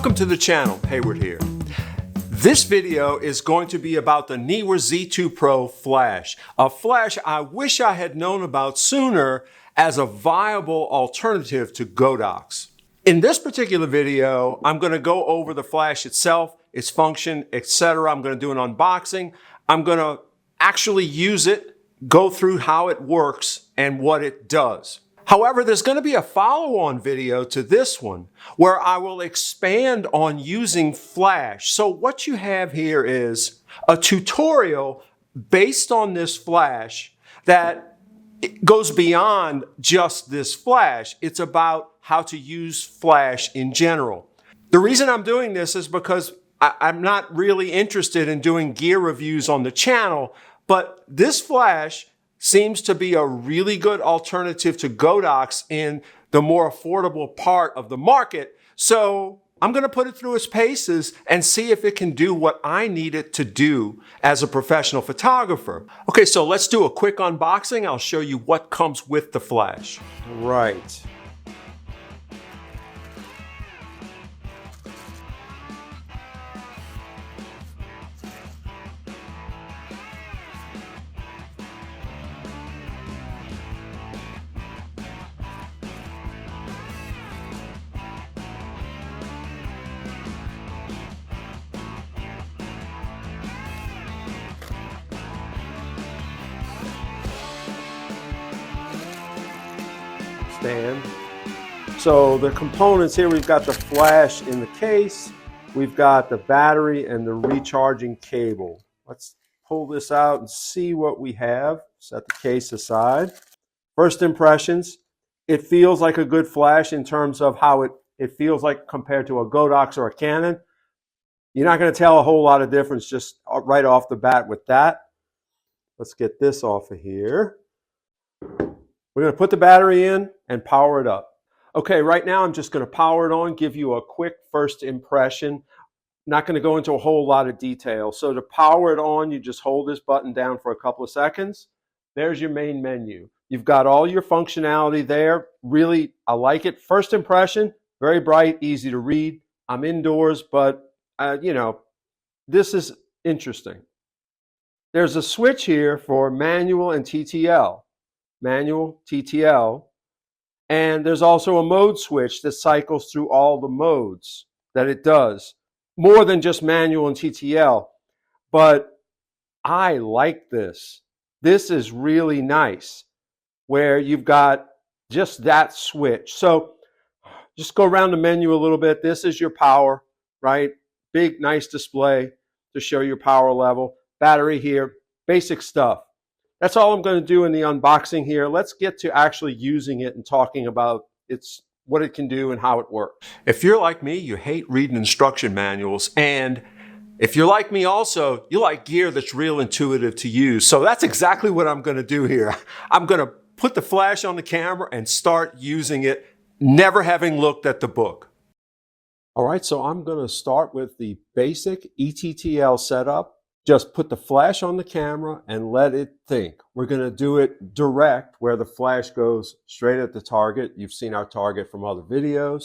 Welcome to the channel, Hayward here. This video is going to be about the Neewer Z2 Pro flash, a flash I wish I had known about sooner as a viable alternative to Godox. In this particular video, I'm going to go over the flash itself, its function, etc. I'm going to do an unboxing. I'm going to actually use it, go through how it works and what it does. However, there's going to be a follow-on video to this one where I will expand on using flash. So what you have here is a tutorial based on this flash that goes beyond just this flash. It's about how to use flash in general. The reason I'm doing this is because I'm not really interested in doing gear reviews on the channel, but this flash seems to be a really good alternative to Godox in the more affordable part of the market. So I'm going to put it through its paces and see if it can do what I need it to do as a professional photographer. Okay, so let's do a quick unboxing. I'll show you what comes with the flash. Right. Stand. So the components here, we've got the flash in the case, we've got the battery and the recharging cable. Let's pull this out and see what we have. Set the case aside. First impressions, it feels like a good flash in terms of how it feels like compared to a Godox or a Canon. You're not going to tell a whole lot of difference just right off the bat with that. Let's get this off of here. We're going to put the battery in and power it up. Okay, right now I'm just going to power it on, give you a quick first impression. Not going to go into a whole lot of detail. So to power it on, you just hold this button down for a couple of seconds. There's your main menu. You've got all your functionality there. Really, I like it. First impression, very bright, easy to read. I'm indoors, but you know, this is interesting. There's a switch here for manual and TTL. Manual, TTL, and there's also a mode switch that cycles through all the modes that it does. More than just manual and TTL, but I like this. This is really nice where you've got just that switch. So just go around the menu a little bit. This is your power, right? Big, nice display to show your power level. Battery here, basic stuff. That's all I'm going to do in the unboxing here. Let's get to actually using it and talking about what it can do and how it works. If you're like me, you hate reading instruction manuals, and if you're like me also, you like gear that's real intuitive to use. So that's exactly what I'm going to do here. I'm going to put the flash on the camera and start using it, never having looked at the book. All right, so I'm going to start with the basic ETTL setup. Just put the flash on the camera and let it think. We're going to do it direct where the flash goes straight at the target. You've seen our target from other videos.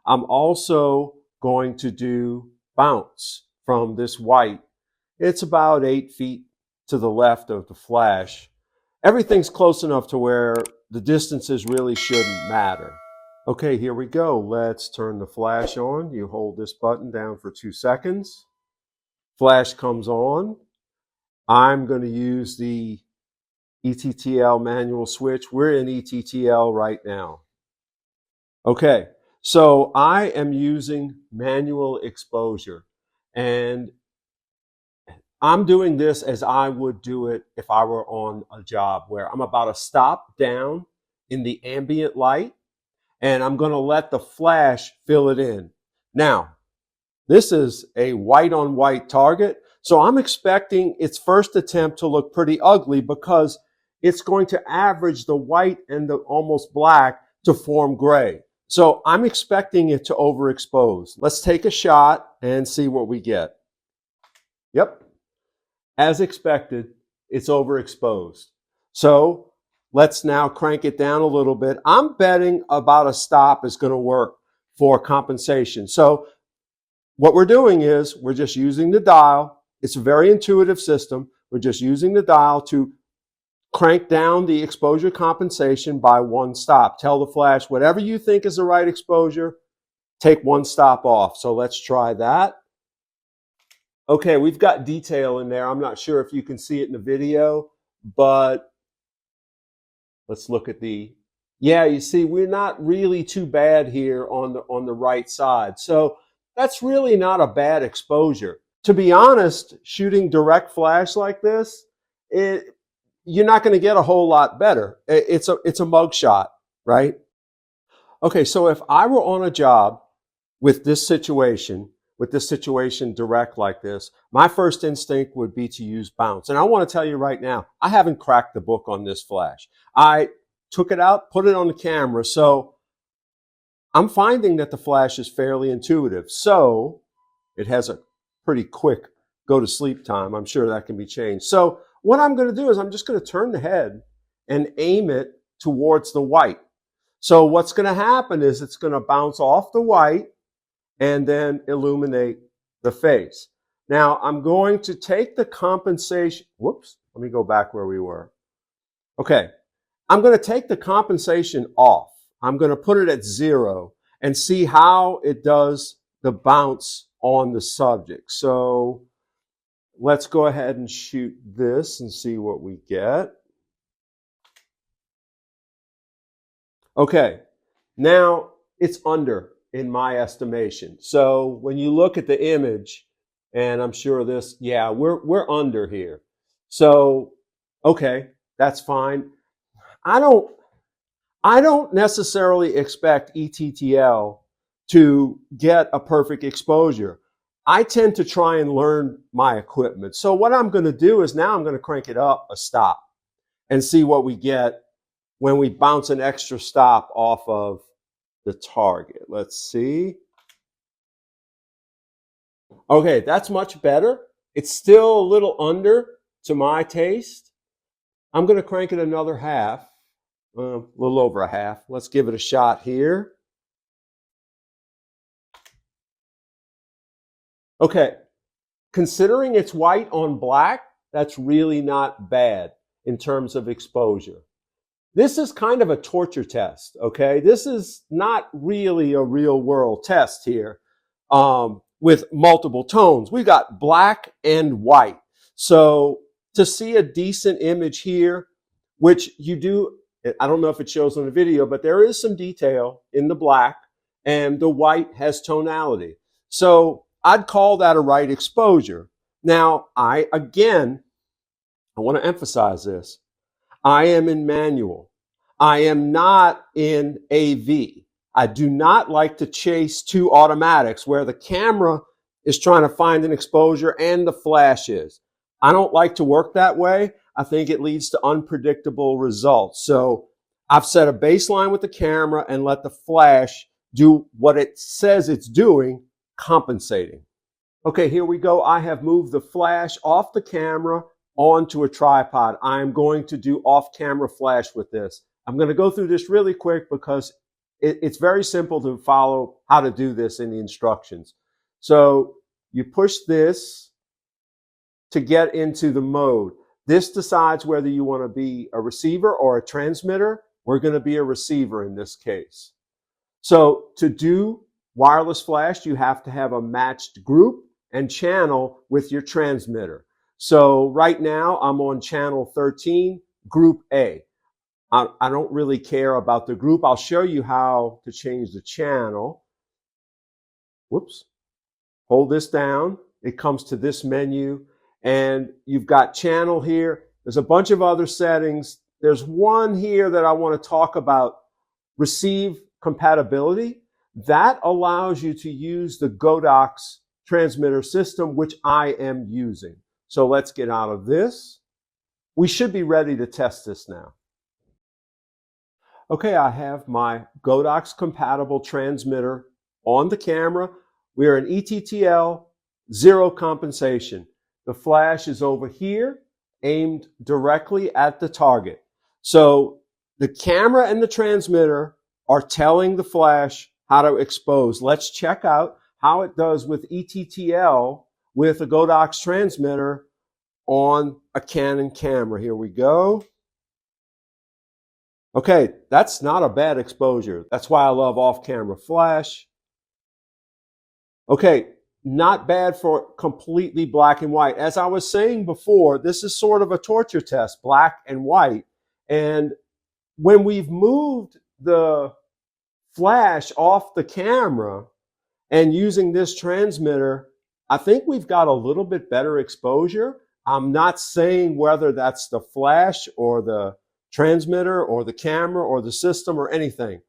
I'm also going to do bounce from this white. It's about 8 feet to the left of the flash. Everything's close enough to where the distances really shouldn't matter. Okay, here we go. Let's turn the flash on. You hold this button down for 2 seconds. Flash comes on. I'm going to use the ETTL manual switch. We're in ETTL right now. Okay, so I am using manual exposure, and I'm doing this as I would do it if I were on a job where I'm about to stop down in the ambient light, and I'm going to let the flash fill it in. Now, this is a white on white target, so I'm expecting its first attempt to look pretty ugly because it's going to average the white and the almost black to form gray. So I'm expecting it to overexpose. Let's take a shot and see what we get. Yep, as expected, it's overexposed. So let's now crank it down a little bit. I'm betting about a stop is going to work for compensation. So what we're doing is we're just using the dial. It's a very intuitive system. We're just using the dial to crank down the exposure compensation by 1 stop. Tell the flash whatever you think is the right exposure, take 1 stop off. So let's try that. Okay, we've got detail in there. I'm not sure if you can see it in the video, but let's look at the, yeah, you see we're not really too bad here on the right side. So that's really not a bad exposure. To be honest, shooting direct flash like this, you're not going to get a whole lot better. It's a mug shot, right? Okay, so if I were on a job with this situation direct like this, my first instinct would be to use bounce. And I want to tell you right now, I haven't cracked the book on this flash. I took it out, put it on the camera, so I'm finding that the flash is fairly intuitive. So it has a pretty quick go to sleep time. I'm sure that can be changed. So what I'm going to do is I'm just going to turn the head and aim it towards the white. So what's going to happen is it's going to bounce off the white and then illuminate the face. Now I'm going to take the compensation. Whoops, let me go back where we were. Okay, I'm going to take the compensation off. I'm going to put it at 0 and see how it does the bounce on the subject. So let's go ahead and shoot this and see what we get. Okay, now it's under in my estimation. So when you look at the image, and I'm sure this, yeah, we're under here. So, okay, that's fine. I don't necessarily expect ETTL to get a perfect exposure. I tend to try and learn my equipment. So what I'm going to do is now I'm going to crank it up a stop and see what we get when we bounce an extra stop off of the target. Let's see. Okay, that's much better. It's still a little under to my taste. I'm going to crank it another half, a little over a half. Let's give it a shot here. Okay, considering it's white on black, that's really not bad in terms of exposure. This is kind of a torture test, okay? This is not really a real world test here with multiple tones. We got black and white. So to see a decent image here, which you do, I don't know if it shows on the video, but there is some detail in the black and the white has tonality. So I'd call that a right exposure. Now, I want to emphasize this. I am in manual. I am not in AV. I do not like to chase two automatics where the camera is trying to find an exposure and the flash is. I don't like to work that way. I think it leads to unpredictable results. So I've set a baseline with the camera and let the flash do what it says it's doing, compensating. Okay, here we go. I have moved the flash off the camera onto a tripod. I'm going to do off-camera flash with this. I'm going to go through this really quick because it's very simple to follow how to do this in the instructions. So you push this to get into the mode. This decides whether you want to be a receiver or a transmitter. We're going to be a receiver in this case. So to do wireless flash, you have to have a matched group and channel with your transmitter. So right now I'm on channel 13, group A. I don't really care about the group. I'll show you how to change the channel. Whoops. Hold this down. It comes to this menu and you've got channel here. There's a bunch of other settings. There's one here that I want to talk about, receive compatibility. That allows you to use the Godox transmitter system, which I am using. So let's get out of this. We should be ready to test this now. Okay, I have my Godox compatible transmitter on the camera. We are in ETTL, 0 compensation. The flash is over here, aimed directly at the target. So the camera and the transmitter are telling the flash how to expose. Let's check out how it does with ETTL with a Godox transmitter on a Canon camera. Here we go. Okay, that's not a bad exposure. That's why I love off-camera flash. Okay, not bad for completely black and white. As I was saying before, this is sort of a torture test, black and white. And when we've moved the flash off the camera and using this transmitter, I think we've got a little bit better exposure. I'm not saying whether that's the flash or the transmitter or the camera or the system or anything.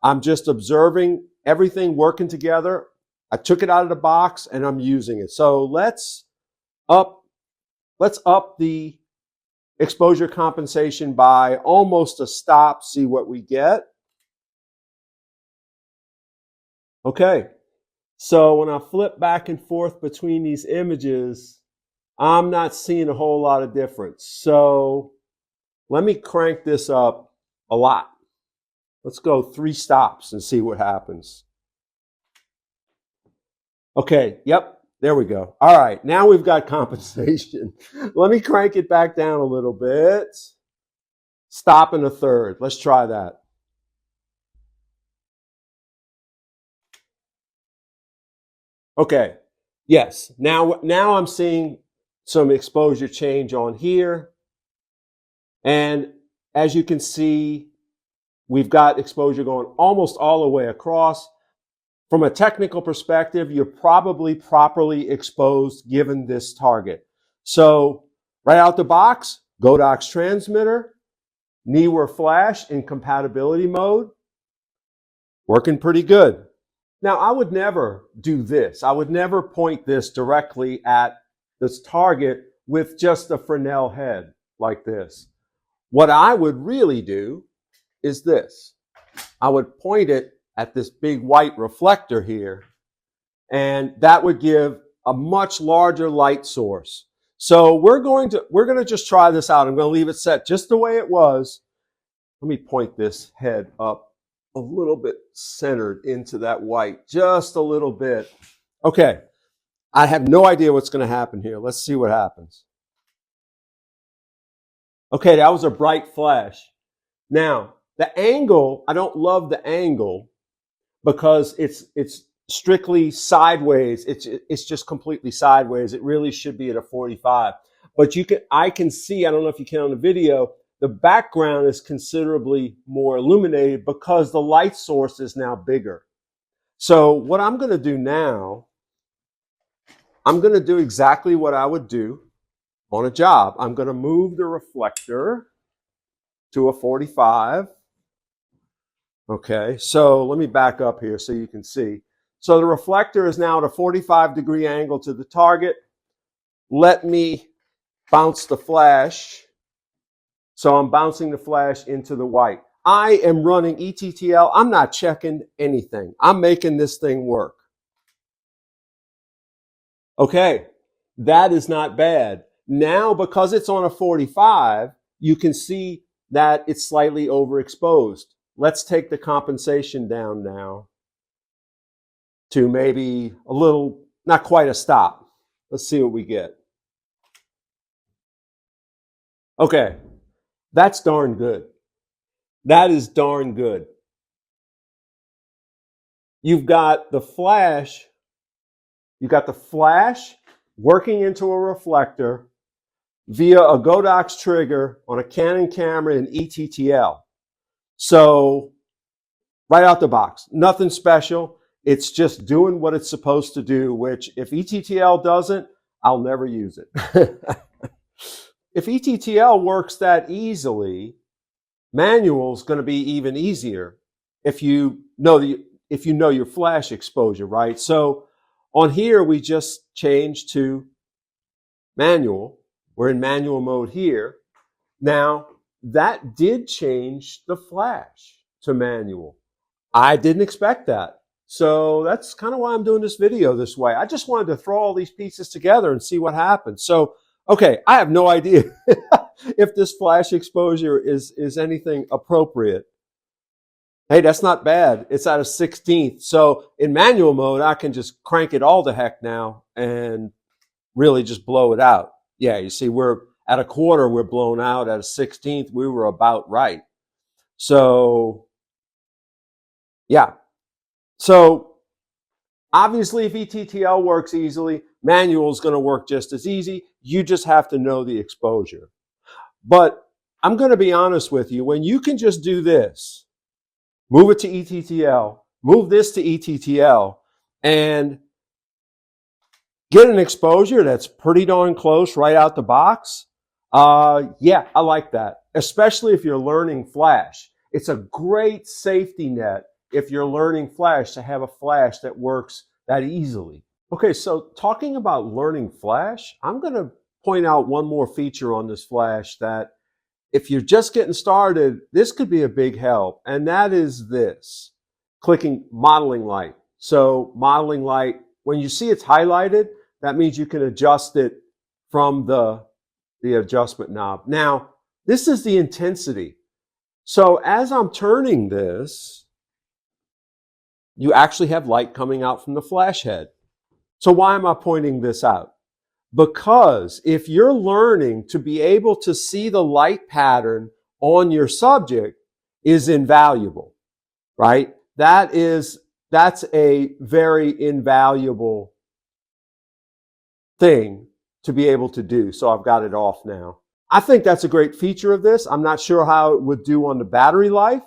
I'm just observing everything working together. I took it out of the box and I'm using it. So let's up the exposure compensation by almost a stop, see what we get. Okay, so when I flip back and forth between these images, I'm not seeing a whole lot of difference. So let me crank this up a lot. Let's go 3 stops and see what happens. Okay, yep, there we go. All right, now we've got compensation. Let me crank it back down a little bit. Stop in a third. Let's try that. Okay, yes, now I'm seeing some exposure change on here. And as you can see, we've got exposure going almost all the way across. From a technical perspective, you're probably properly exposed given this target. So right out the box, Godox transmitter, Neewer flash in compatibility mode, working pretty good. Now, I would never do this. I would never point this directly at this target with just a Fresnel head like this. What I would really do is this. I would point it at this big white reflector here, and that would give a much larger light source. So we're going to just try this out. I'm going to leave it set just the way it was. Let me point this head up a little bit centered into that white, just a little bit. Okay, I have no idea what's going to happen here. Let's see what happens. Okay, that was a bright flash. Now, the angle, I don't love the angle because it's strictly sideways. It's just completely sideways. It really should be at a 45. But I can see, I don't know if you can on the video, the background is considerably more illuminated because the light source is now bigger. So what I'm going to do now, I'm going to do exactly what I would do on a job. I'm going to move the reflector to a 45. Okay, so let me back up here so you can see. So the reflector is now at a 45-degree angle to the target. Let me bounce the flash. So I'm bouncing the flash into the white. I am running ETTL. I'm not checking anything. I'm making this thing work. Okay, that is not bad. Now, because it's on a 45, you can see that it's slightly overexposed. Let's take the compensation down now to maybe a little, not quite a stop. Let's see what we get. Okay, that's darn good. That is darn good. You've got the flash working into a reflector via a Godox trigger on a Canon camera in ETTL. So right out the box, nothing special. It's just doing what it's supposed to do, which if ETTL doesn't, I'll never use it. If ETTL works that easily, manual is going to be even easier if you know your flash exposure, right? So on here, we just changed to manual. We're in manual mode here. Now, that did change the flash to manual. I didn't expect that. So that's kind of why I'm doing this video this way. I just wanted to throw all these pieces together and see what happens. So, okay, I have no idea if this flash exposure is anything appropriate. Hey, that's not bad. It's at a 16th. So in manual mode, I can just crank it all to heck now and really just blow it out. Yeah, you see, we're at a quarter, we're blown out. At a 16th, we were about right. So, yeah. So obviously, if ETTL works easily, manual is going to work just as easy. You just have to know the exposure. But I'm going to be honest with you. When you can just do this, move it to ETTL, move this to ETTL, and get an exposure that's pretty darn close right out the box. Yeah, I like that, especially if you're learning Flash. It's a great safety net if you're learning Flash to have a Flash that works that easily. Okay, so talking about learning Flash, I'm going to point out one more feature on this Flash that if you're just getting started, this could be a big help, and that is this, clicking modeling light. So modeling light, when you see it's highlighted, that means you can adjust it from the adjustment knob. Now, this is the intensity. So as I'm turning this, you actually have light coming out from the flash head. So why am I pointing this out? Because if you're learning to be able to see the light pattern on your subject is invaluable, right? That's a very invaluable thing to be able to do. So I've got it off now. I think that's a great feature of this. I'm not sure how it would do on the battery life,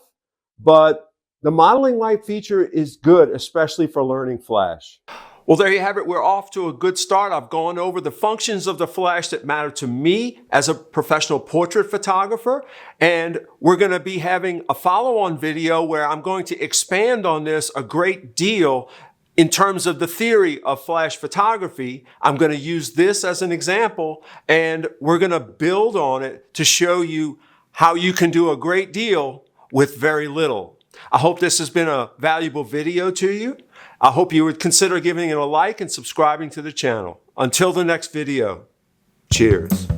but the modeling light feature is good, especially for learning Flash. Well, there you have it. We're off to a good start. I've gone over the functions of the Flash that matter to me as a professional portrait photographer. And we're going to be having a follow-on video where I'm going to expand on this a great deal in terms of the theory of Flash photography. I'm going to use this as an example, and we're going to build on it to show you how you can do a great deal with very little. I hope this has been a valuable video to you. I hope you would consider giving it a like and subscribing to the channel. Until the next video, cheers.